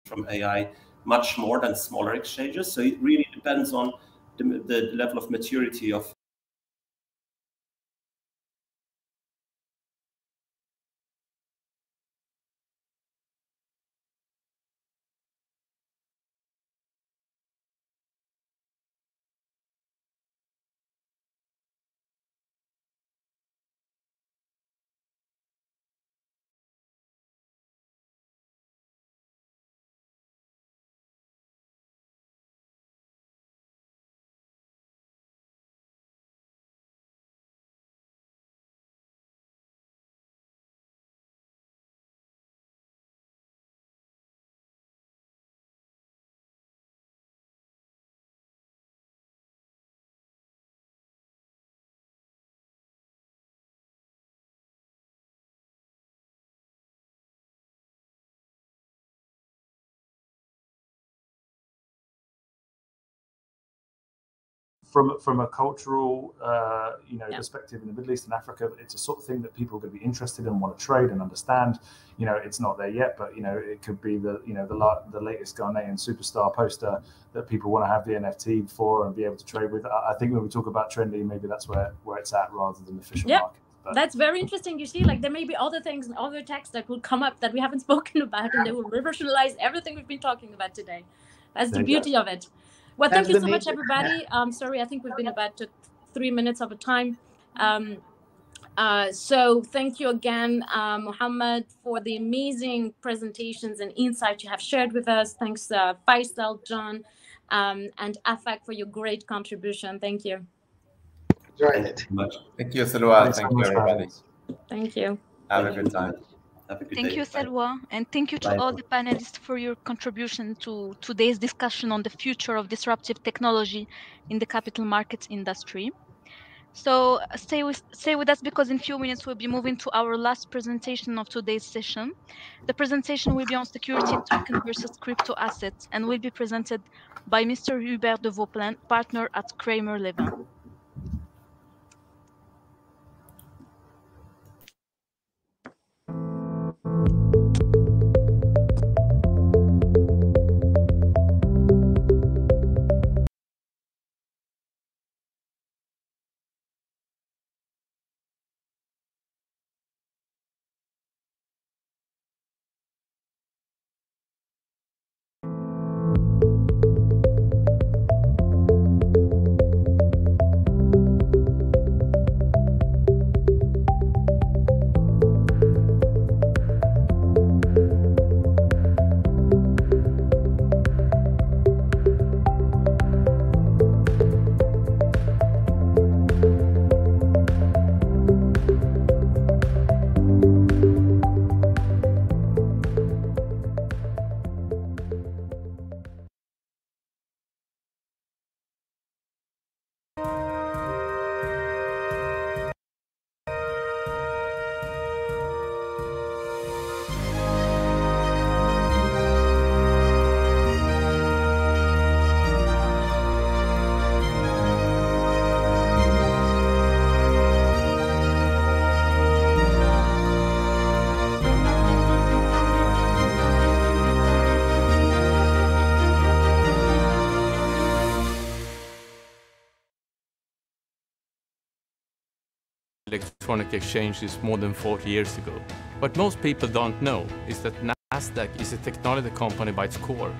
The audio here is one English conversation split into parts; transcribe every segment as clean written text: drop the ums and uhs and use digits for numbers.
from AI much more than smaller exchanges. So it really depends on the level of maturity of from a cultural perspective in the Middle East and Africa, it's a sort of thing that people are going to be interested in, want to trade and understand. It's not there yet, but it could be the latest Ghanaian superstar poster that people want to have the NFT for and be able to trade with. I think when we talk about trendy, maybe that's where it's at rather than the official market. But that's very interesting. You see, like there may be other things and other texts that will come up that we haven't spoken about, and they will revolutionize everything we've been talking about today. That's the beauty of it. Well, thank you so much, everybody. Sorry, I think we've been about 3 minutes of a time. So thank you again, Mohammed, for the amazing presentations and insights you have shared with us. Thanks, Faisal, John, and Afak for your great contribution. Thank you. Enjoyed it. Thank you, Salwa. Thank you, everybody. Thank you. Have a good time. Thank you, Salwa, and thank you to all the panelists for your contribution to today's discussion on the future of disruptive technology in the capital markets industry. So stay with us, because in a few minutes we'll be moving to our last presentation of today's session. The presentation will be on security token versus crypto assets and will be presented by Mr. Hubert de Vauplin, partner at Kramer Levin. Electronic exchanges more than 40 years ago. What most people don't know is that Nasdaq is a technology company by its core.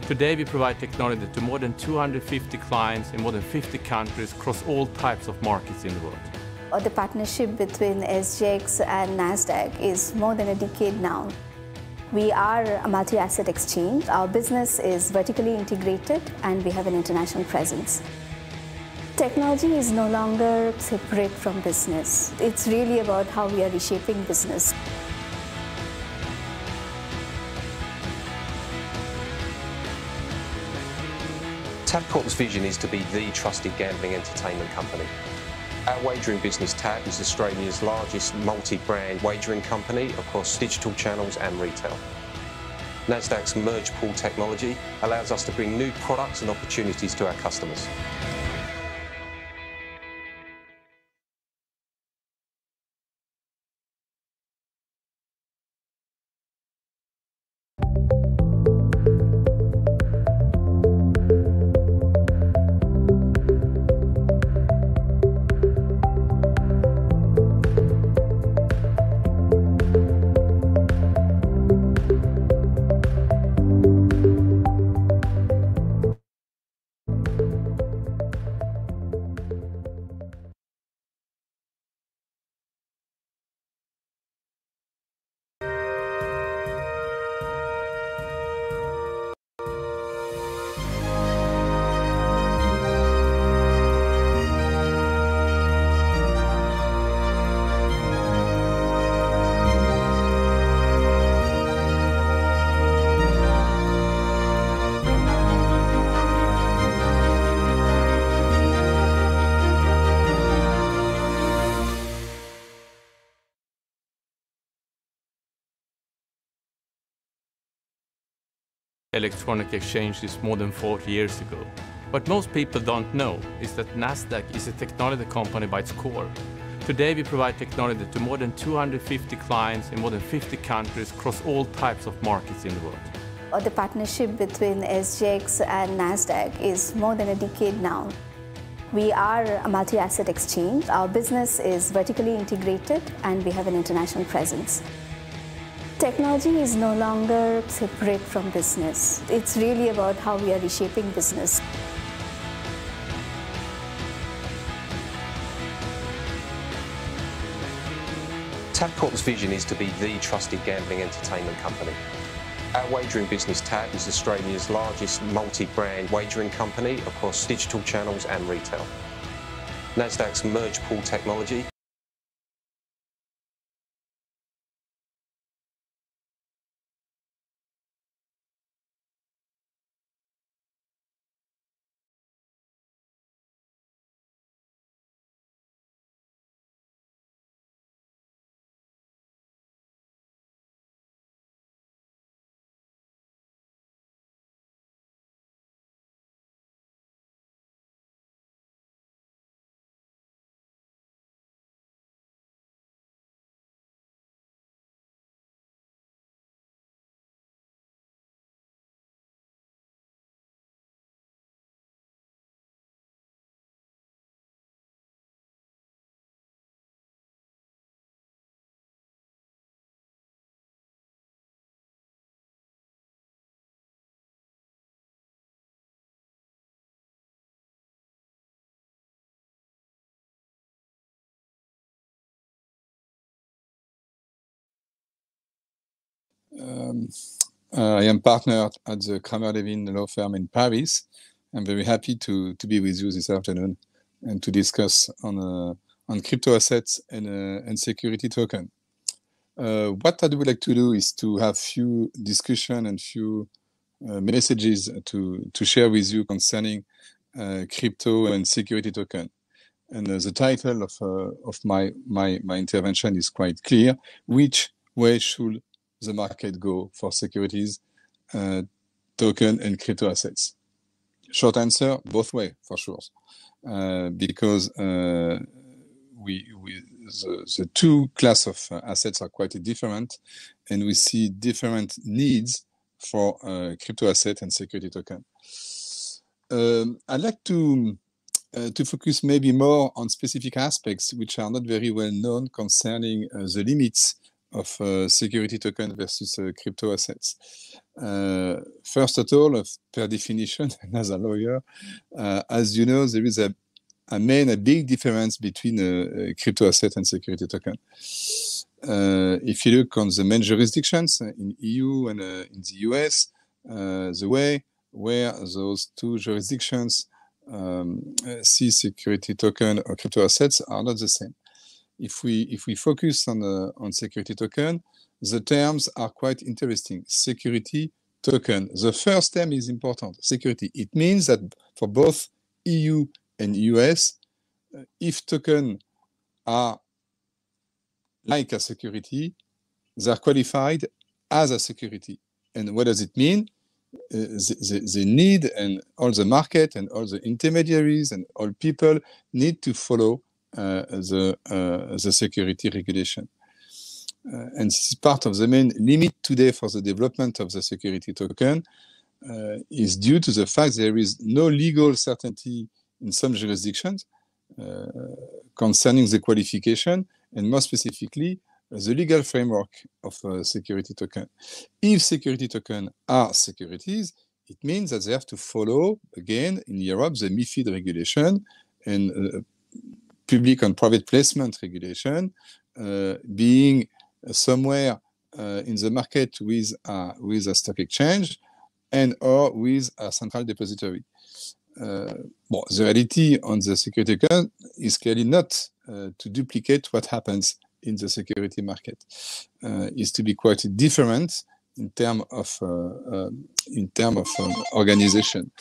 Today we provide technology to more than 250 clients in more than 50 countries across all types of markets in the world. The partnership between SGX and Nasdaq is more than a decade now. We are a multi-asset exchange. Our business is vertically integrated and we have an international presence. Technology is no longer separate from business. It's really about how we are reshaping business. Tabcorp's vision is to be the trusted gambling entertainment company. Our wagering business, Tab, is Australia's largest multi-brand wagering company across digital channels and retail. Nasdaq's merge pool technology allows us to bring new products and opportunities to our customers. electronic exchanges more than 40 years ago. What most people don't know is that Nasdaq is a technology company by its core. Today we provide technology to more than 250 clients in more than 50 countries across all types of markets in the world. The partnership between SGX and Nasdaq is more than a decade now. We are a multi-asset exchange. Our business is vertically integrated and we have an international presence. Technology is no longer separate from business. It's really about how we are reshaping business. Tabcorp's vision is to be the trusted gambling entertainment company. Our wagering business, Tab, is Australia's largest multi-brand wagering company across digital channels and retail. Nasdaq's merge pool technology I am partner at the Kramer Levin law firm in Paris. I'm very happy to be with you this afternoon and to discuss on crypto assets and security token. What I would like to do is to have few discussion and few messages to share with you concerning crypto and security token. And the title of my intervention is quite clear. Which way should the market go for securities, token and crypto assets? Short answer, both way for sure, because the two class of assets are quite different, and we see different needs for crypto asset and security token. I'd like to focus maybe more on specific aspects which are not very well known concerning the limits of security token versus crypto assets. First of all, per definition, and as a lawyer, as you know, there is a big difference between crypto asset and security token. If you look on the main jurisdictions in EU and in the US, the way where those two jurisdictions see security token or crypto assets are not the same. If we focus on security token, the terms are quite interesting. Security token. The first term is important. Security. It means that for both EU and US, if token are like a security, they are qualified as a security. And what does it mean? The need and all the market and all the intermediaries and all people need to follow the security regulation. And this is part of the main limit today for the development of the security token is due to the fact there is no legal certainty in some jurisdictions concerning the qualification and more specifically the legal framework of security token. If security token are securities, it means that they have to follow, again, in Europe, the MiFID regulation and public and private placement regulation, being somewhere in the market with a stock exchange and or with a central depository. The reality on the security token is clearly not to duplicate what happens in the security market. Is to be quite different in terms of organization.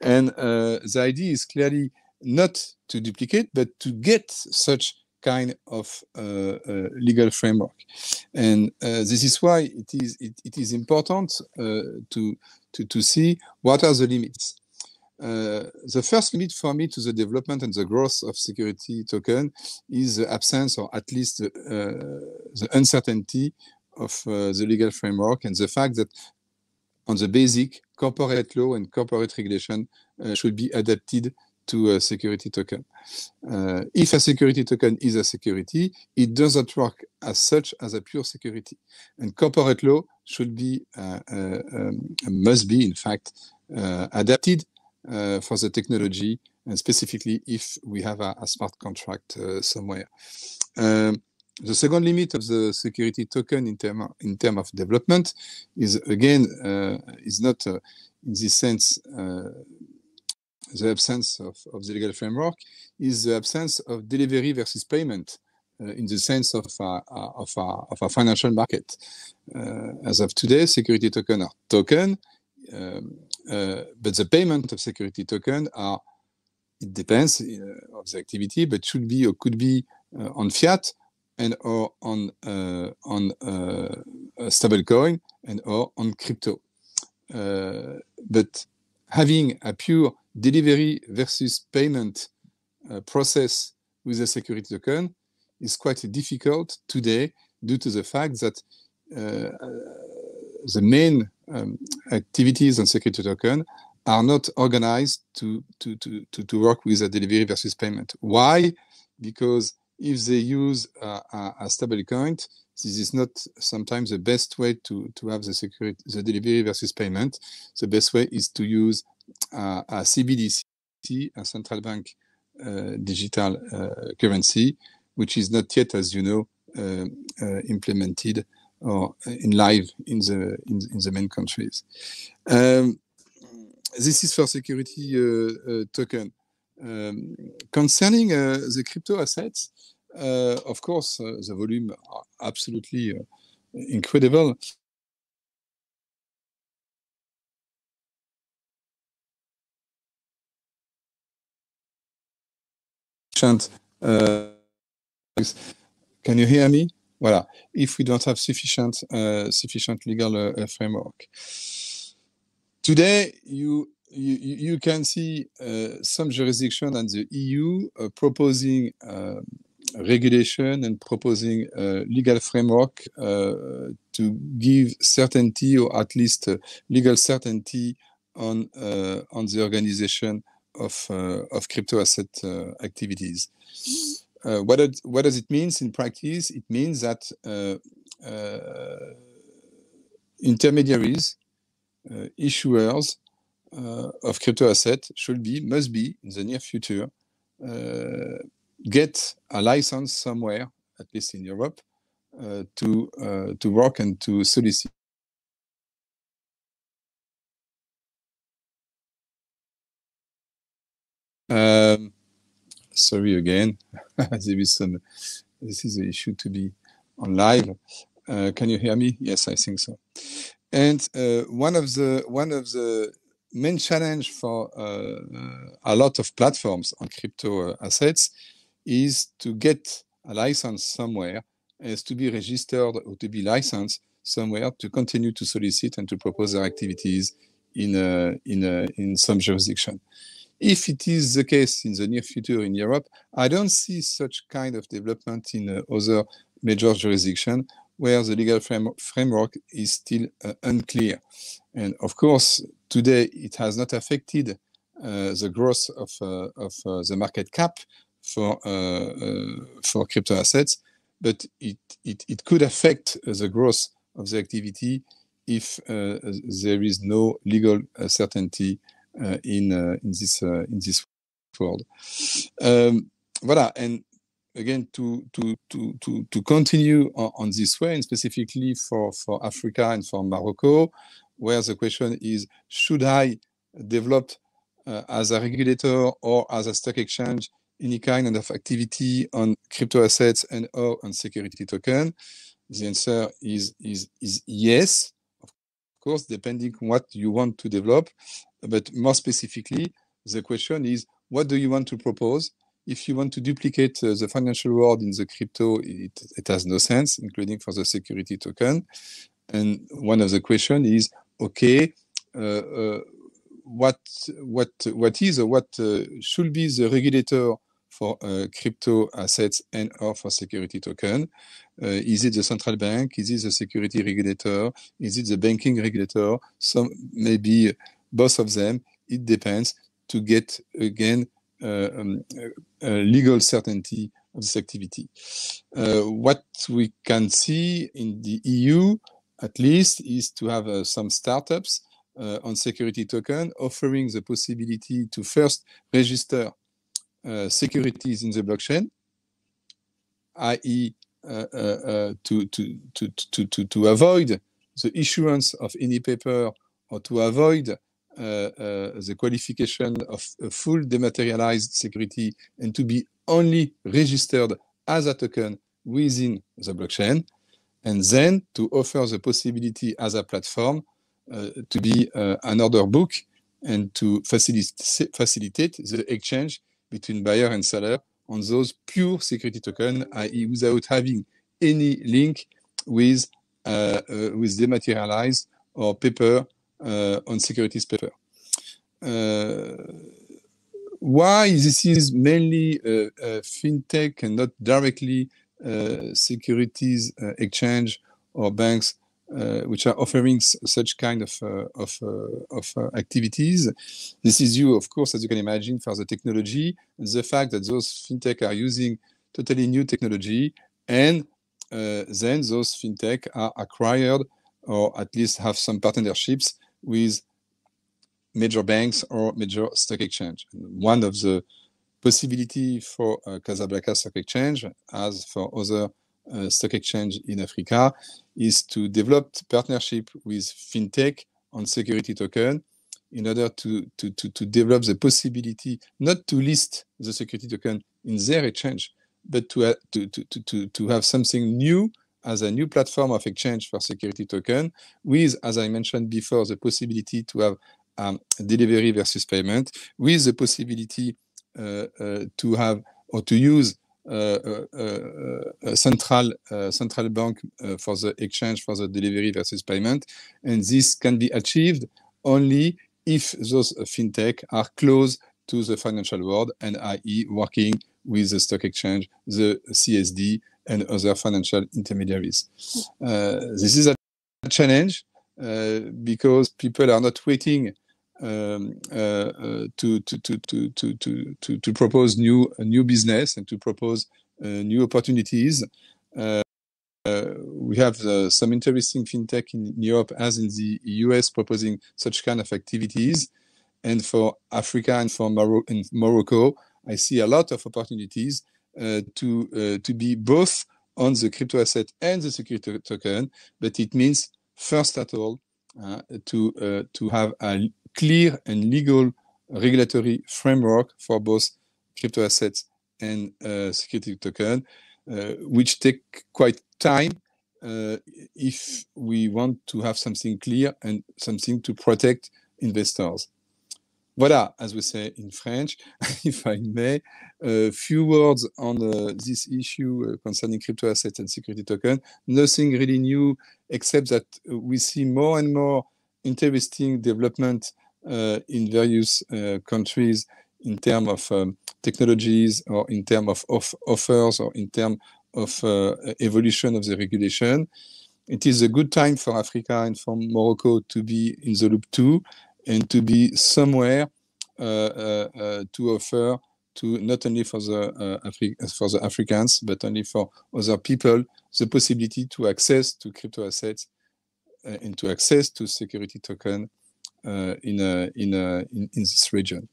And the idea is clearly not to duplicate, but to get such kind of legal framework. And this is why it is important to see what are the limits. The first limit for me to the development and the growth of security token is the absence, or at least the uncertainty of the legal framework, and the fact that on the basic corporate law and corporate regulation should be adapted to a security token. If a security token is a security, it does not work as such as a pure security. And corporate law should be, must be, in fact, adapted for the technology, and specifically if we have a smart contract somewhere. The second limit of the security token in term of development is, again, is not in this sense the absence of the legal framework, is the absence of delivery versus payment in the sense of a financial market. As of today, security token are token, but the payment of security token are, it depends of the activity, but should be or could be on fiat and or on stable coin and or on crypto. But having a pure delivery versus payment process with a security token is quite difficult today due to the fact that the main activities on security token are not organized to work with a delivery versus payment. Why? Because if they use a stable coin, this is not sometimes the best way to have the delivery versus payment. The best way is to use a CBDC, a central bank digital currency, which is not yet, as you know, implemented or in live in the main countries. This is for security token. Concerning the crypto assets, of course, the volume are absolutely incredible. Can you hear me? Voilà. If we don't have sufficient legal framework. Today, you can see some jurisdiction and the EU proposing regulation and proposing legal framework to give certainty, or at least legal certainty on the organization of crypto asset activities. What does it mean in practice? It means that intermediaries, issuers of crypto assets must be in the near future get a license somewhere, at least in Europe, to work and to solicit. Sorry again, there is some. This is the issue to be on live. Can you hear me? Yes, I think so. And one of the main challenge for a lot of platforms on crypto assets is to get a license somewhere, is to be registered or to be licensed somewhere to continue to solicit and to propose their activities in some jurisdiction. If it is the case in the near future in Europe, I don't see such kind of development in other major jurisdictions where the legal framework is still unclear. And of course, today it has not affected the growth of the market cap for crypto assets, but it could affect the growth of the activity if there is no legal certainty in this world. Voilà, and again, to continue on this way, and specifically for Africa and for Morocco, where the question is, should I develop as a regulator or as a stock exchange any kind of activity on crypto assets and or on security token? The answer is yes, of course, depending on what you want to develop. But more specifically, the question is, what do you want to propose if you want to duplicate the financial world in the crypto, it has no sense, including for the security token. And one of the questions is, okay, what is or what should be the regulator for crypto assets and or for security token? Is it the central bank? Is it the security regulator? Is it the banking regulator? Some maybe both of them. It depends to get again legal certainty of this activity. What we can see in the EU, at least, is to have some startups on security token offering the possibility to first register securities in the blockchain, i.e., to avoid the issuance of any paper or to avoid the qualification of a full dematerialized security and to be only registered as a token within the blockchain, and then to offer the possibility as a platform to be an order book and to facilitate the exchange between buyer and seller on those pure security token, i.e. without having any link with dematerialized or paper on securities paper. Why this is mainly fintech and not directly securities exchange or banks which are offering such kind of activities. This is due, of course, as you can imagine, for the technology, the fact that those fintech are using totally new technology, and then those fintech are acquired or at least have some partnerships with major banks or major stock exchange. And one of the possibility for Casablanca Stock Exchange, as for other stock exchange in Africa, is to develop partnership with fintech on security token in order to develop the possibility not to list the security token in their exchange, but to have something new as a new platform of exchange for security token with, as I mentioned before, the possibility to have delivery versus payment, with the possibility to have or to use a central bank for the exchange for the delivery versus payment, and this can be achieved only if those fintech are close to the financial world and i.e. working with the stock exchange, the CSD, and other financial intermediaries. This is a challenge because people are not waiting to propose new business and to propose new opportunities. We have some interesting fintech in Europe, as in the US, proposing such kind of activities. And for Africa and for Morocco, I see a lot of opportunities to be both on the crypto asset and the security token. But it means, first at all, to have a clear and legal regulatory framework for both crypto assets and security token, which take quite time if we want to have something clear and something to protect investors. Voilà, as we say in French, if I may, a few words on this issue concerning crypto assets and security token. Nothing really new, except that we see more and more interesting development in various countries in terms of technologies or in terms of offers or in terms of evolution of the regulation. It is a good time for Africa and for Morocco to be in the loop too, and to be somewhere to offer to not only for the Africans, but only for other people, the possibility to access to crypto assets and to access to security token in this region.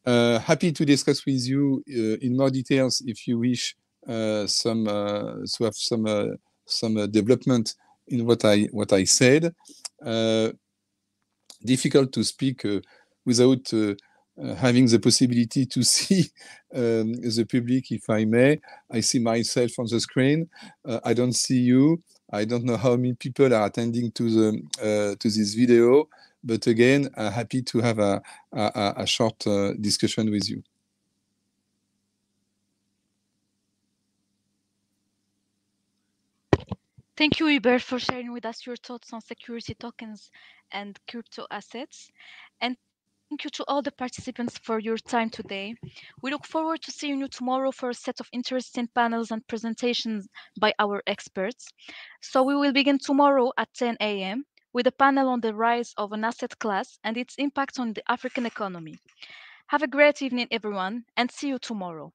Happy to discuss with you in more details if you wish to have some development in what I said. Difficult to speak without having the possibility to see the public, if I may. I see myself on the screen. I don't see you. I don't know how many people are attending to this video, but again, happy to have a short discussion with you. Thank you, Hubert, for sharing with us your thoughts on security tokens and crypto assets. And thank you to all the participants for your time today. We look forward to seeing you tomorrow for a set of interesting panels and presentations by our experts. So we will begin tomorrow at 10 a.m. with a panel on the rise of an asset class and its impact on the African economy. Have a great evening, everyone, and see you tomorrow.